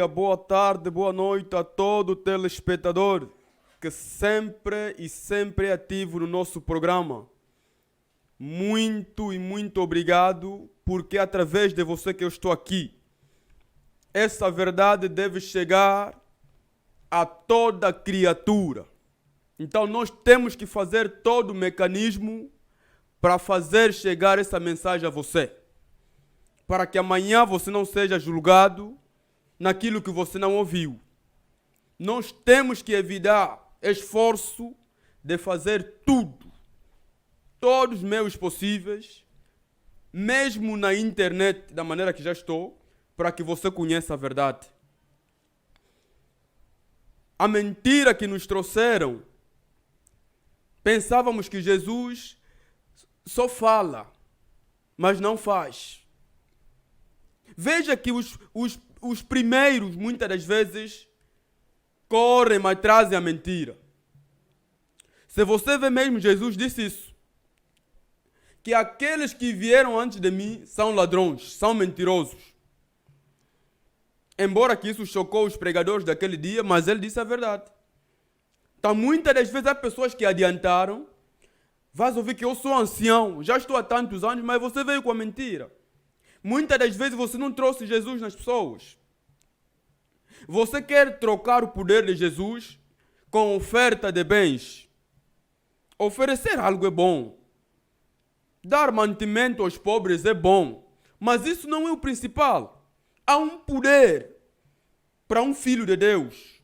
dia, boa tarde, boa noite a todo telespectador que sempre e sempre é ativo no nosso programa. Muito e muito obrigado, porque é através de você que eu estou aqui. Essa verdade deve chegar a toda criatura. Então nós temos que fazer todo o mecanismo para fazer chegar essa mensagem a você. Para que amanhã você não seja julgado naquilo que você não ouviu. Nós temos que evitar esforço de fazer tudo, todos os meios possíveis, mesmo na internet, da maneira que já estou, para que você conheça a verdade. A mentira que nos trouxeram, pensávamos que Jesus só fala, mas não faz. Veja que os primeiros, muitas das vezes, correm, mas trazem a mentira. Se você vê mesmo, Jesus disse isso. Que aqueles que vieram antes de mim são ladrões, são mentirosos. Embora que isso chocou os pregadores daquele dia, mas ele disse a verdade. Então, muitas das vezes, há pessoas que adiantaram. Vais ouvir que eu sou ancião, já estou há tantos anos, mas você veio com a mentira. Muitas das vezes você não trouxe Jesus nas pessoas. Você quer trocar o poder de Jesus com oferta de bens. Oferecer algo é bom. Dar mantimento aos pobres é bom. Mas isso não é o principal. Há um poder para um filho de Deus.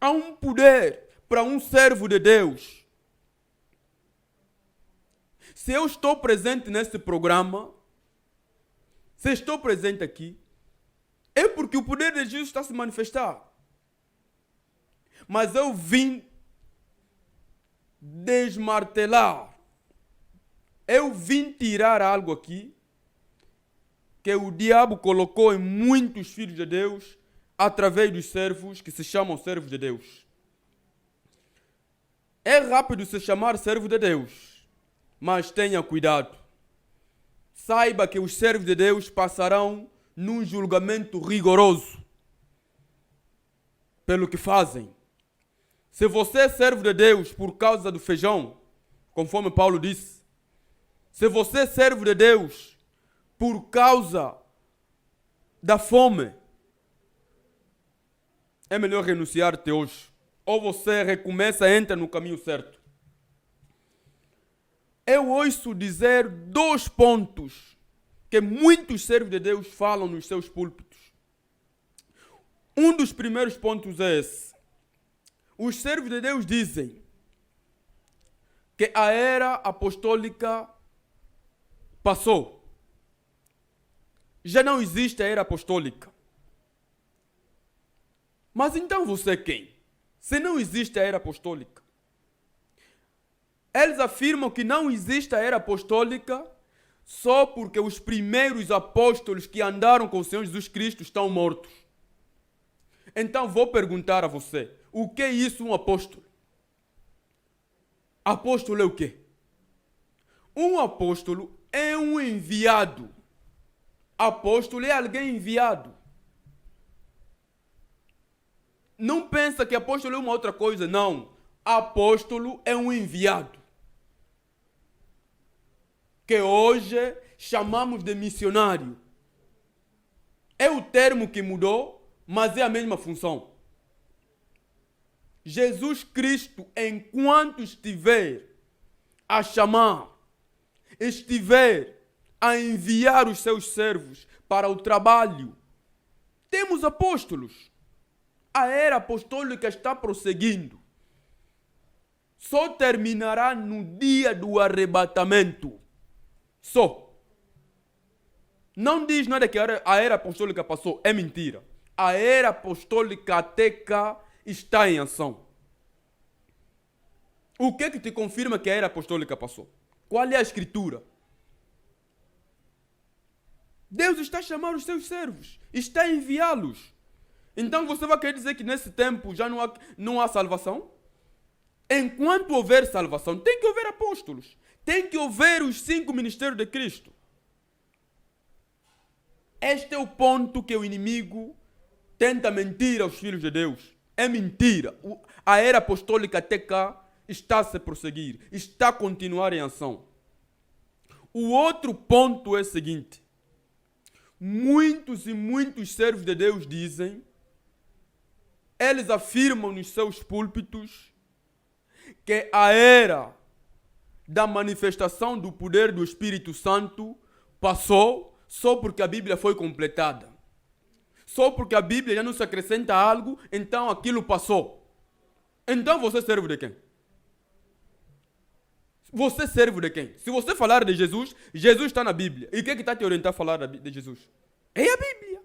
Há um poder para um servo de Deus. Se eu estou presente nesse programa, se estou presente aqui, é porque o poder de Jesus está a se manifestar. Mas eu vim desmartelar. Eu vim tirar algo aqui que o diabo colocou em muitos filhos de Deus através dos servos que se chamam servos de Deus. É rápido se chamar servo de Deus. Mas tenha cuidado. Saiba que os servos de Deus passarão num julgamento rigoroso pelo que fazem. Se você é servo de Deus por causa do feijão, conforme Paulo disse, se você é servo de Deus por causa da fome, é melhor renunciar-te hoje. Ou você recomeça e entra no caminho certo. Eu ouço dizer 2 pontos que muitos servos de Deus falam nos seus púlpitos. Um dos primeiros pontos é esse. Os servos de Deus dizem que a era apostólica passou. Já não existe a era apostólica. Mas então você é quem? Se não existe a era apostólica. Eles afirmam que não existe a era apostólica só porque os primeiros apóstolos que andaram com o Senhor Jesus Cristo estão mortos. Então vou perguntar a você, o que é isso um apóstolo? Apóstolo é o quê? Um apóstolo é um enviado. Apóstolo é alguém enviado. Não pensa que apóstolo é uma outra coisa, não. Apóstolo é um enviado. Que hoje chamamos de missionário. É o termo que mudou, mas é a mesma função. Jesus Cristo, enquanto estiver a chamar, estiver a enviar os seus servos para o trabalho, temos apóstolos. A era apostólica está prosseguindo. Só terminará no dia do arrebatamento. Só. Não diz nada que a era apostólica passou. É mentira. A era apostólica até cá está em ação. O que te confirma que a era apostólica passou? Qual é a escritura? Deus está a chamar os seus servos. Está a enviá-los. Então você vai querer dizer que nesse tempo já não há salvação? Enquanto houver salvação, tem que haver apóstolos. Tem que haver os 5 ministérios de Cristo. Este é o ponto que o inimigo tenta mentir aos filhos de Deus. É mentira. A era apostólica até cá está a se prosseguir, está a continuar em ação. O outro ponto é o seguinte: muitos e muitos servos de Deus dizem, eles afirmam nos seus púlpitos, que a era da manifestação do poder do Espírito Santo passou só porque a Bíblia foi completada. Só porque a Bíblia já não se acrescenta algo, então aquilo passou. Então você serve de quem? Você serve de quem? Se você falar de Jesus, Jesus está na Bíblia. E o que está te orientando a falar de Jesus? É a Bíblia.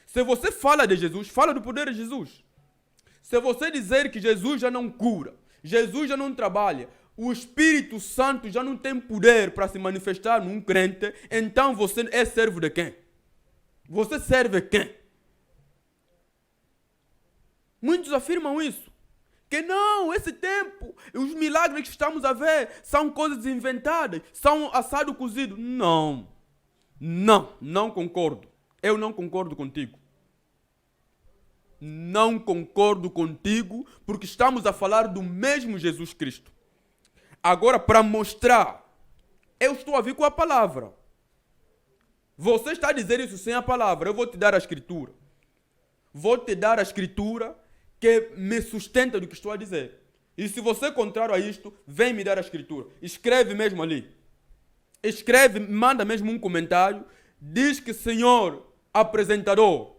Se você fala de Jesus, fala do poder de Jesus. Se você dizer que Jesus já não cura, Jesus já não trabalha, o Espírito Santo já não tem poder para se manifestar num crente, então você é servo de quem? Você serve quem? Muitos afirmam isso. Que não, esse tempo, os milagres que estamos a ver são coisas inventadas, são assado cozido. Não, não concordo. Eu não concordo contigo. Não concordo contigo, porque estamos a falar do mesmo Jesus Cristo. Agora, para mostrar, eu estou a vir com a palavra. Você está a dizer isso sem a palavra, eu vou te dar a escritura. Vou te dar a escritura que me sustenta do que estou a dizer. E se você é contrário a isto, vem me dar a escritura. Escreve mesmo ali. Escreve, manda mesmo um comentário. Diz que, Senhor apresentador,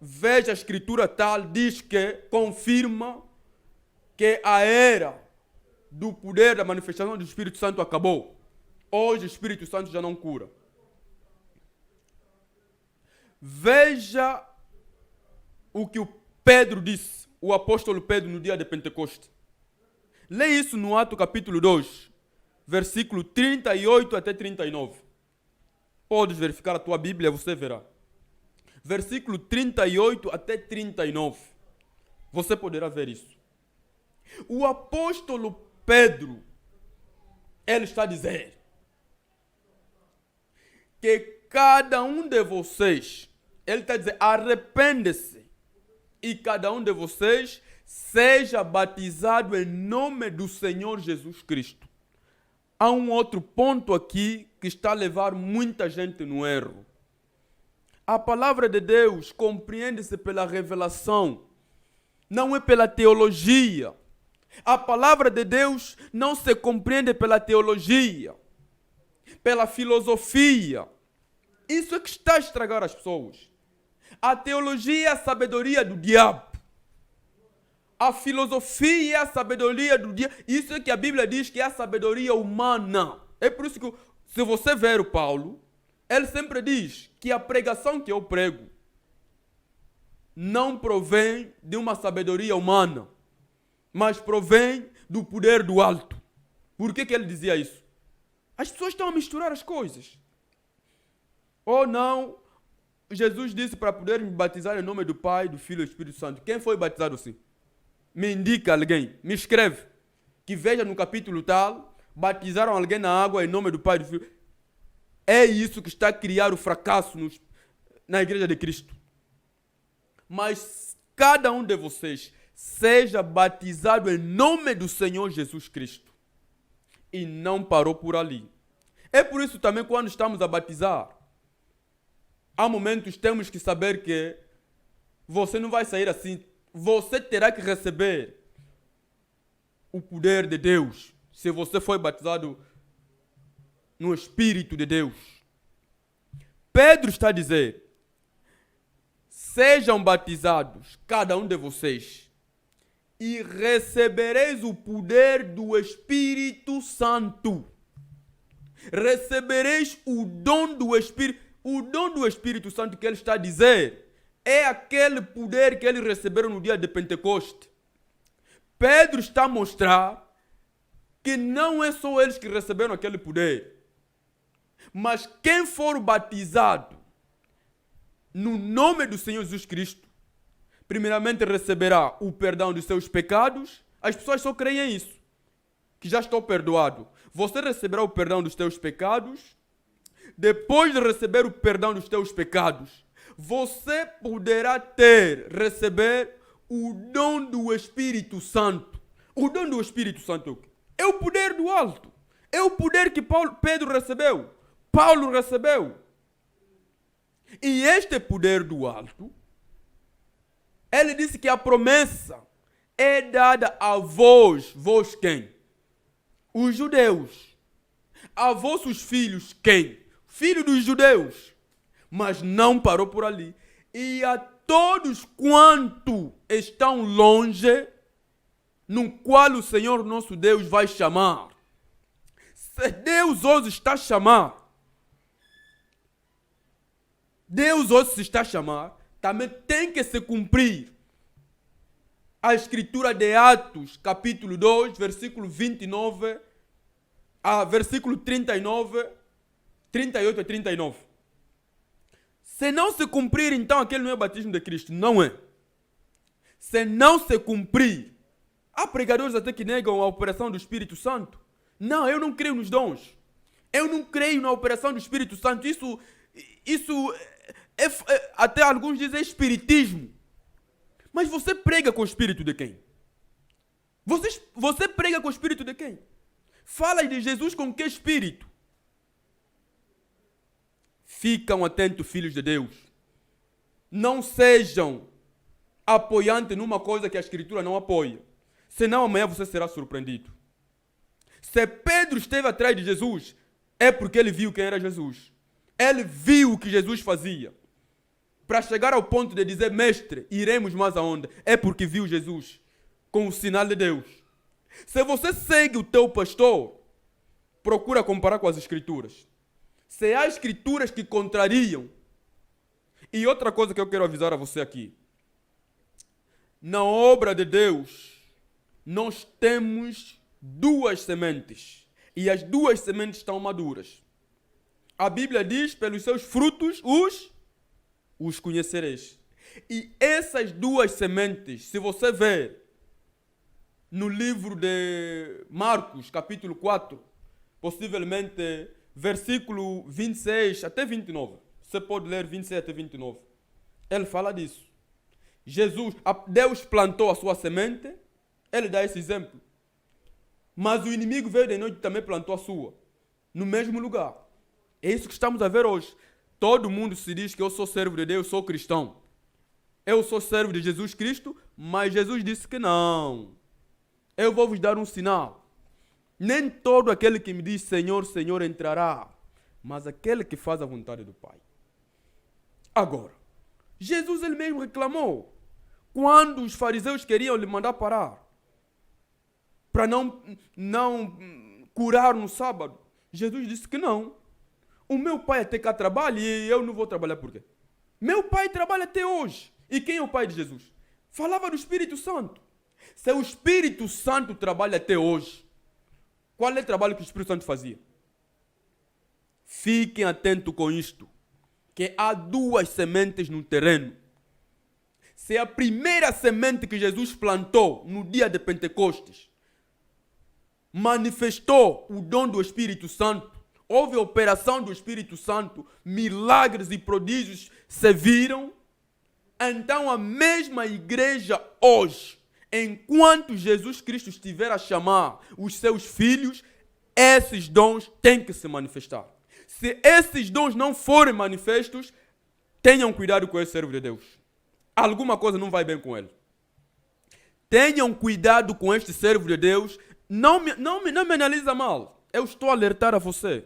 veja a escritura tal, diz que confirma que a era do poder da manifestação do Espírito Santo acabou. Hoje o Espírito Santo já não cura. Veja o que o Pedro disse, o apóstolo Pedro, no dia de Pentecoste. Lê isso no Atos capítulo 2, versículo 38 até 39. Podes verificar a tua Bíblia, você verá. Versículo 38 até 39. Você poderá ver isso. O apóstolo Pedro, ele está a dizer que cada um de vocês, ele está a dizer, arrepende-se e cada um de vocês seja batizado em nome do Senhor Jesus Cristo. Há um outro ponto aqui que está a levar muita gente no erro. A palavra de Deus compreende-se pela revelação, não é pela teologia. A palavra de Deus não se compreende pela teologia, pela filosofia. Isso é que está a estragar as pessoas. A teologia é a sabedoria do diabo. A filosofia é a sabedoria do diabo. Isso é que a Bíblia diz que é a sabedoria humana. É por isso que, se você ver o Paulo, ele sempre diz que a pregação que eu prego não provém de uma sabedoria humana, mas provém do poder do alto. Por que ele dizia isso? As pessoas estão a misturar as coisas. Ou não, Jesus disse para poder me batizar em nome do Pai, do Filho e do Espírito Santo. Quem foi batizado assim? Me indica alguém, me escreve. Que veja no capítulo tal, batizaram alguém na água em nome do Pai e do Filho. É isso que está a criar o fracasso na igreja de Cristo. Mas cada um de vocês seja batizado em nome do Senhor Jesus Cristo. E não parou por ali. É por isso também, quando estamos a batizar, há momentos temos que saber que você não vai sair assim. Você terá que receber o poder de Deus. Se você foi batizado no Espírito de Deus. Pedro está a dizer, sejam batizados, cada um de vocês, e recebereis o poder do Espírito Santo. Recebereis o dom do Espírito. O dom do Espírito Santo que ele está a dizer é aquele poder que eles receberam no dia de Pentecoste. Pedro está a mostrar que não é só eles que receberam aquele poder, mas quem for batizado no nome do Senhor Jesus Cristo, primeiramente receberá o perdão dos seus pecados. As pessoas só creem nisso, que já estou perdoado. Você receberá o perdão dos teus pecados. Depois de receber o perdão dos teus pecados, você poderá receber o dom do Espírito Santo. O dom do Espírito Santo é o quê? É o poder do alto. É o poder que Pedro recebeu. Paulo recebeu. E este poder do alto, ele disse que a promessa é dada a vós. Vós quem? Os judeus. A vossos filhos quem? Filho dos judeus. Mas não parou por ali. E a todos quanto estão longe, no qual o Senhor nosso Deus vai chamar. Se Deus hoje está a chamar, Deus hoje se está a chamar, também tem que se cumprir a escritura de Atos, capítulo 2, versículo 29, versículo 39, 38 e 39. Se não se cumprir, então aquele não é batismo de Cristo. Não é. Se não se cumprir, há pregadores até que negam a operação do Espírito Santo. Não, eu não creio nos dons. Eu não creio na operação do Espírito Santo. Isso até alguns dizem espiritismo. Mas você prega com o Espírito de quem? Você prega com o Espírito de quem? Fala de Jesus com que Espírito? Ficam atentos, filhos de Deus. Não sejam apoiantes numa coisa que a Escritura não apoia. Senão amanhã você será surpreendido. Se Pedro esteve atrás de Jesus, é porque ele viu quem era Jesus. Ele viu o que Jesus fazia. Para chegar ao ponto de dizer, mestre, iremos mais aonde? É porque viu Jesus com o sinal de Deus. Se você segue o teu pastor, procura comparar com as Escrituras. Se há Escrituras que contrariam. E outra coisa que eu quero avisar a você aqui. Na obra de Deus, nós temos duas sementes. E as duas sementes estão maduras. A Bíblia diz, pelos seus frutos, os conhecereis. E essas duas sementes, se você ver no livro de Marcos, capítulo 4, possivelmente versículo 26 até 29. Você pode ler 26 até 29. Ele fala disso. Deus plantou a sua semente, ele dá esse exemplo. Mas o inimigo veio de noite e também plantou a sua, no mesmo lugar. É isso que estamos a ver hoje. Todo mundo se diz que eu sou servo de Deus, sou cristão. Eu sou servo de Jesus Cristo, mas Jesus disse que não. Eu vou vos dar um sinal. Nem todo aquele que me diz Senhor, Senhor entrará, mas aquele que faz a vontade do Pai. Agora, Jesus ele mesmo reclamou quando os fariseus queriam lhe mandar parar para não curar no sábado. Jesus disse que não. O meu pai até cá trabalha e eu não vou trabalhar por quê? Meu pai trabalha até hoje. E quem é o pai de Jesus? Falava do Espírito Santo. Se o Espírito Santo trabalha até hoje, qual é o trabalho que o Espírito Santo fazia? Fiquem atentos com isto. Que há duas sementes no terreno. Se a primeira semente que Jesus plantou no dia de Pentecostes manifestou o dom do Espírito Santo, houve operação do Espírito Santo, milagres e prodígios se viram, então a mesma igreja hoje, enquanto Jesus Cristo estiver a chamar os seus filhos, esses dons têm que se manifestar. Se esses dons não forem manifestos, tenham cuidado com esse servo de Deus. Alguma coisa não vai bem com ele. Tenham cuidado com este servo de Deus. Não me analisa mal. Eu estou a alertar a você.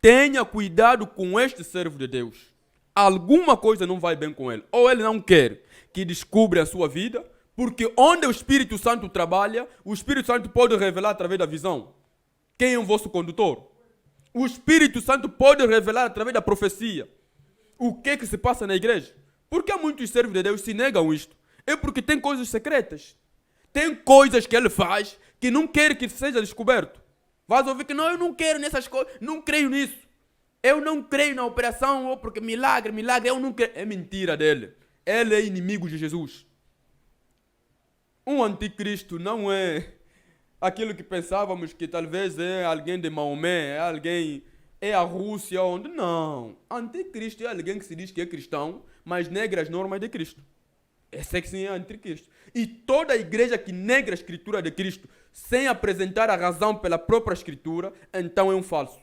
Tenha cuidado com este servo de Deus. Alguma coisa não vai bem com ele. Ou ele não quer que descubra a sua vida, porque onde o Espírito Santo trabalha, o Espírito Santo pode revelar através da visão quem é o vosso condutor. O Espírito Santo pode revelar através da profecia o que se passa na igreja. Por que muitos servos de Deus se negam isto? É porque tem coisas secretas. Tem coisas que ele faz que não quer que seja descoberto. Vais ouvir que não, eu não quero nessas coisas, não creio nisso. Eu não creio na operação, ou porque milagre, eu não creio. É mentira dele. Ele é inimigo de Jesus. Um anticristo não é aquilo que pensávamos que talvez é alguém de Maomé, é alguém É a Rússia onde? Não. Anticristo é alguém que se diz que é cristão, mas nega as normas de Cristo. Esse é que sim é anticristo. E toda a igreja que nega a escritura de Cristo sem apresentar a razão pela própria escritura, então é um falso.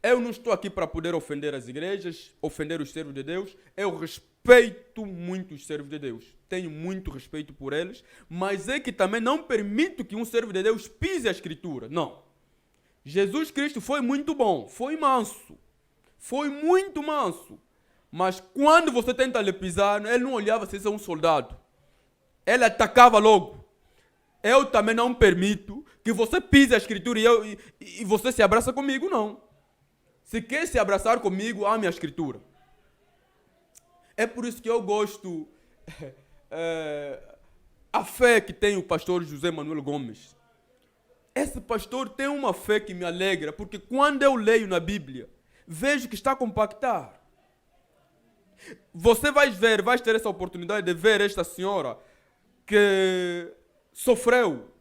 Eu não estou aqui para poder ofender as igrejas, ofender os servos de Deus. Eu respeito muito os servos de Deus. Tenho muito respeito por eles, mas é que também não permito que um servo de Deus pise a escritura. Não. Jesus Cristo foi muito bom, foi manso. Foi muito manso. Mas quando você tenta lhe pisar, ele não olhava se você é um soldado. Ele atacava logo. Eu também não permito que você pise a escritura e você se abraça comigo, não. Se quer se abraçar comigo, ame a escritura. É por isso que eu gosto a fé que tem o pastor José Manuel Gomes. Esse pastor tem uma fé que me alegra, porque quando eu leio na Bíblia, vejo que está a compactar. Você vai ter essa oportunidade de ver esta senhora que sofreu.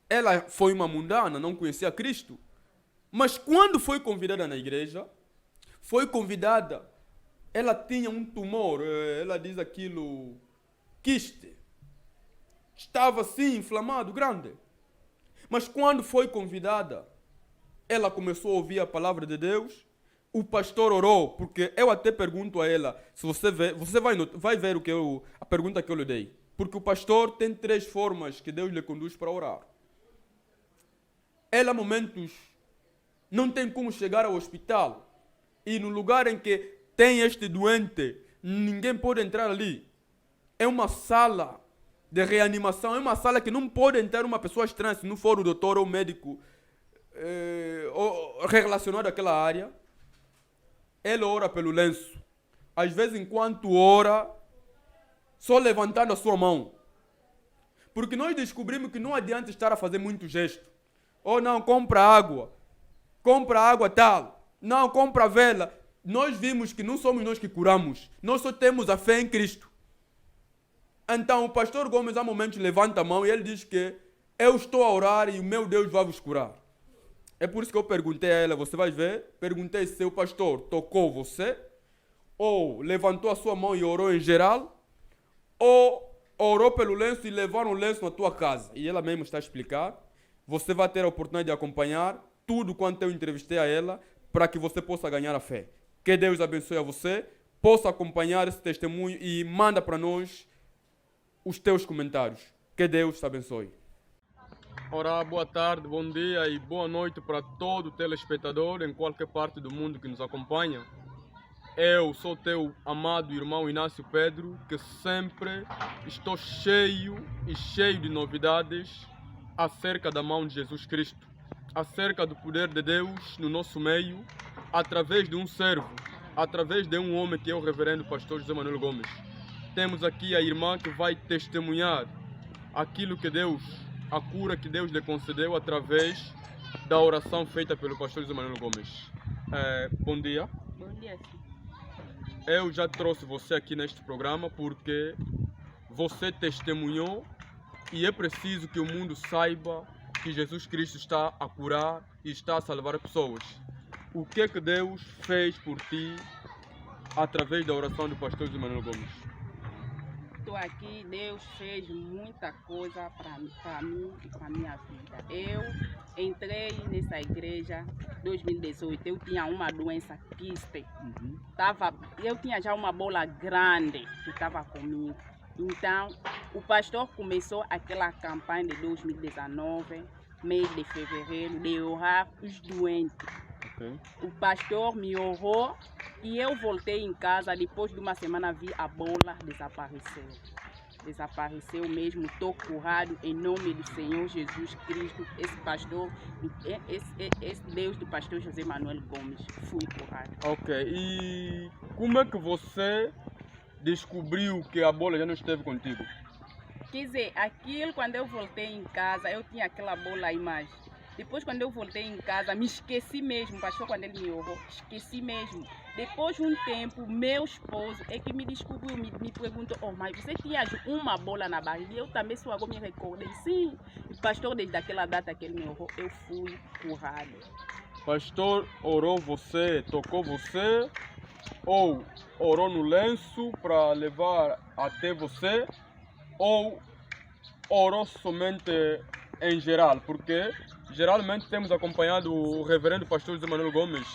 Ela foi uma mundana, não conhecia Cristo. Mas quando foi convidada na igreja, foi convidada, ela tinha um tumor, ela diz aquilo, quiste. Estava assim, inflamado, grande. Mas quando foi convidada, ela começou a ouvir a palavra de Deus, o pastor orou, porque eu até pergunto a ela, se você vai ver a pergunta que eu lhe dei. Porque o pastor tem 3 formas que Deus lhe conduz para orar. Ela, momentos, não tem como chegar ao hospital. E no lugar em que tem este doente, ninguém pode entrar ali. É uma sala de reanimação, é uma sala que não pode entrar uma pessoa estranha, se não for o doutor ou o médico relacionado àquela área. Ele ora pelo lenço. Às vezes, enquanto ora, só levantando a sua mão. Porque nós descobrimos que não adianta estar a fazer muito gesto. Ou não, compra água tal. Não, compra vela. Nós vimos que não somos nós que curamos. Nós só temos a fé em Cristo. Então o pastor Gomes, há momentos, levanta a mão e ele diz que eu estou a orar e o meu Deus vai vos curar. É por isso que eu perguntei a ela, você vai ver, perguntei se o pastor tocou você, ou levantou a sua mão e orou em geral, ou orou pelo lenço e levaram o lenço na tua casa. E ela mesmo está a explicar. Você vai ter a oportunidade de acompanhar tudo quanto eu entrevistei a ela, para que você possa ganhar a fé. Que Deus abençoe a você, possa acompanhar esse testemunho e manda para nós os teus comentários. Que Deus te abençoe. Ora, boa tarde, bom dia e boa noite para todo telespectador em qualquer parte do mundo que nos acompanha. Eu sou teu amado irmão Inácio Pedro, que sempre estou cheio de novidades acerca da mão de Jesus Cristo, acerca do poder de Deus no nosso meio, através de um servo, através de um homem que é o reverendo pastor José Manuel Gomes. Temos aqui a irmã que vai testemunhar aquilo que Deus, a cura que Deus lhe concedeu através da oração feita pelo pastor José Manuel Gomes. Bom dia. Bom dia, sim. Eu já trouxe você aqui neste programa porque você testemunhou e é preciso que o mundo saiba que Jesus Cristo está a curar e está a salvar pessoas. O que é que Deus fez por ti através da oração do pastor José Manuel Gomes? Estou aqui, Deus fez muita coisa para mim e para a minha vida. Eu entrei nessa igreja em 2018, eu tinha uma doença quiste. Eu tinha já uma bola grande que estava comigo. Então, o pastor começou aquela campanha de 2019, mês de fevereiro, de orar os doentes. Okay. O pastor me orou e eu voltei em casa. Depois de uma semana vi a bola desaparecer. Desapareceu mesmo, estou curado em nome do Senhor Jesus Cristo. Esse pastor, esse Deus do pastor José Manuel Gomes, fui curado. Ok, e como é que você descobriu que a bola já não esteve contigo? Quer dizer, quando eu voltei em casa, eu tinha aquela bola aí mais. Depois, quando eu voltei em casa, me esqueci mesmo. O pastor, quando ele me orou, esqueci mesmo. Depois de um tempo, meu esposo é que me descobriu, me perguntou, oh, mas você tinha uma bola na barriga? Eu também só agora me recordei. Sim, o pastor, desde aquela data que ele me orou, eu fui curado. Pastor orou você, tocou você, ou orou no lenço para levar até você, ou orou somente em geral? Porque geralmente temos acompanhado o reverendo pastor José Manuel Gomes.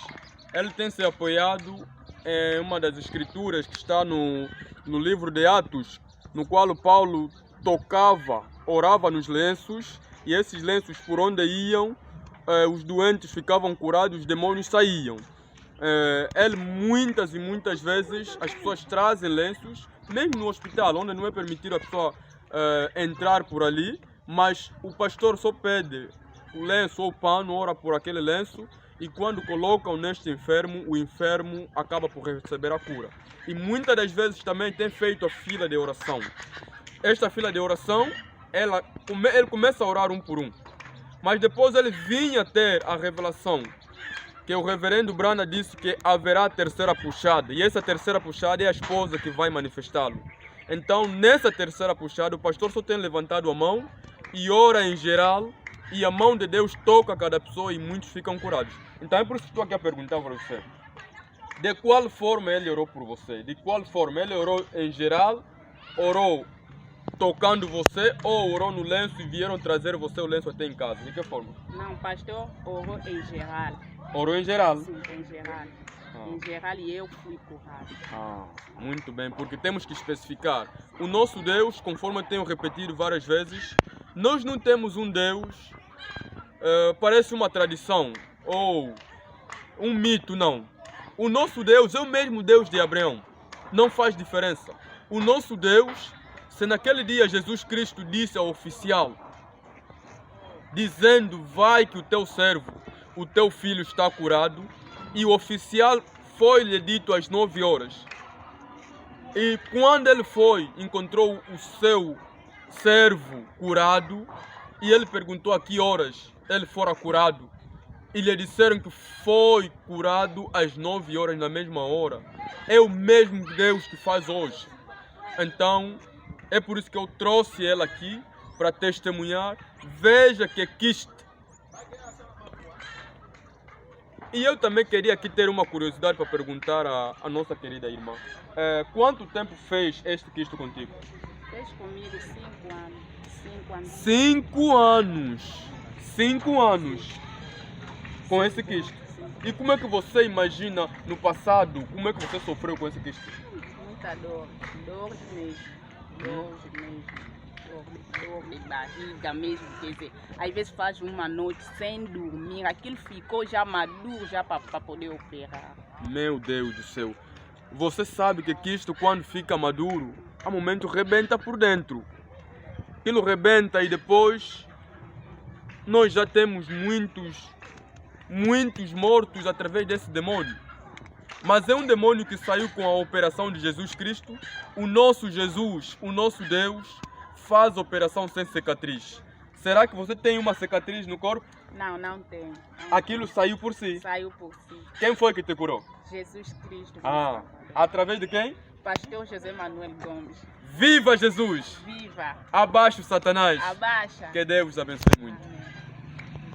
Ele tem se apoiado em uma das escrituras que está no livro de Atos, no qual Paulo tocava, orava nos lenços, e esses lenços por onde iam, os doentes ficavam curados, os demônios saíam. Ele muitas e muitas vezes, as pessoas trazem lenços, mesmo no hospital, onde não é permitido a pessoa entrar por ali, mas o pastor só pede o lenço ou o pano, ora por aquele lenço, e quando colocam neste enfermo, o enfermo acaba por receber a cura. E muitas das vezes também tem feito a fila de oração. Esta fila de oração, ele começa a orar um por um, mas depois ele vinha ter a revelação que o reverendo Brana disse que haverá a terceira puxada, e essa terceira puxada é a esposa que vai manifestá-lo. Então, nessa terceira puxada, o pastor só tem levantado a mão e ora em geral, e a mão de Deus toca cada pessoa e muitos ficam curados. Então é por isso que estou aqui a perguntar para você. De qual forma ele orou por você? De qual forma? Ele orou em geral, orou tocando você, ou orou no lenço e vieram trazer você o lenço até em casa? De que forma? Não, pastor orou em geral. Orou em geral? Sim, em geral. Em geral, e eu fui curado. Muito bem, porque temos que especificar. O nosso Deus, conforme eu tenho repetido várias vezes, nós não temos um Deus, parece uma tradição ou um mito, não. O nosso Deus é o mesmo Deus de Abraão, não faz diferença. O nosso Deus, se naquele dia Jesus Cristo disse ao oficial, dizendo, vai que o teu servo, o teu filho está curado, e o oficial foi-lhe dito às 9 horas. E quando ele foi, encontrou o seu servo curado, e ele perguntou a que horas ele fora curado. E lhe disseram que foi curado às 9 horas, na mesma hora. É o mesmo Deus que faz hoje. Então, é por isso que eu trouxe ela aqui, para testemunhar. Veja que quiste. E eu também queria aqui ter uma curiosidade para perguntar à nossa querida irmã. Quanto tempo fez este quisto contigo? Fez comigo 5 anos. 5 anos. 5 anos. 5 anos com esse quisto. E como é que você imagina no passado, como é que você sofreu com esse quisto? Muita dor. Dor mesmo. Dor mesmo. Dor de barriga mesmo, quer dizer, às vezes faz uma noite sem dormir, aquilo ficou já maduro já para poder operar. Meu Deus do céu, você sabe que quisto quando fica maduro, a momento rebenta por dentro. Aquilo rebenta e depois nós já temos muitos mortos através desse demônio. Mas é um demônio que saiu com a operação de Jesus Cristo. O nosso Jesus, o nosso Deus, faz operação sem cicatriz. Será que você tem uma cicatriz no corpo? Não, não tenho. Aquilo saiu por si? Saiu por si. Quem foi que te curou? Jesus Cristo. Através de quem? Pastor José Manuel Gomes. Viva Jesus! Viva! Abaixo Satanás! Abaixa! Que Deus abençoe muito. Amém.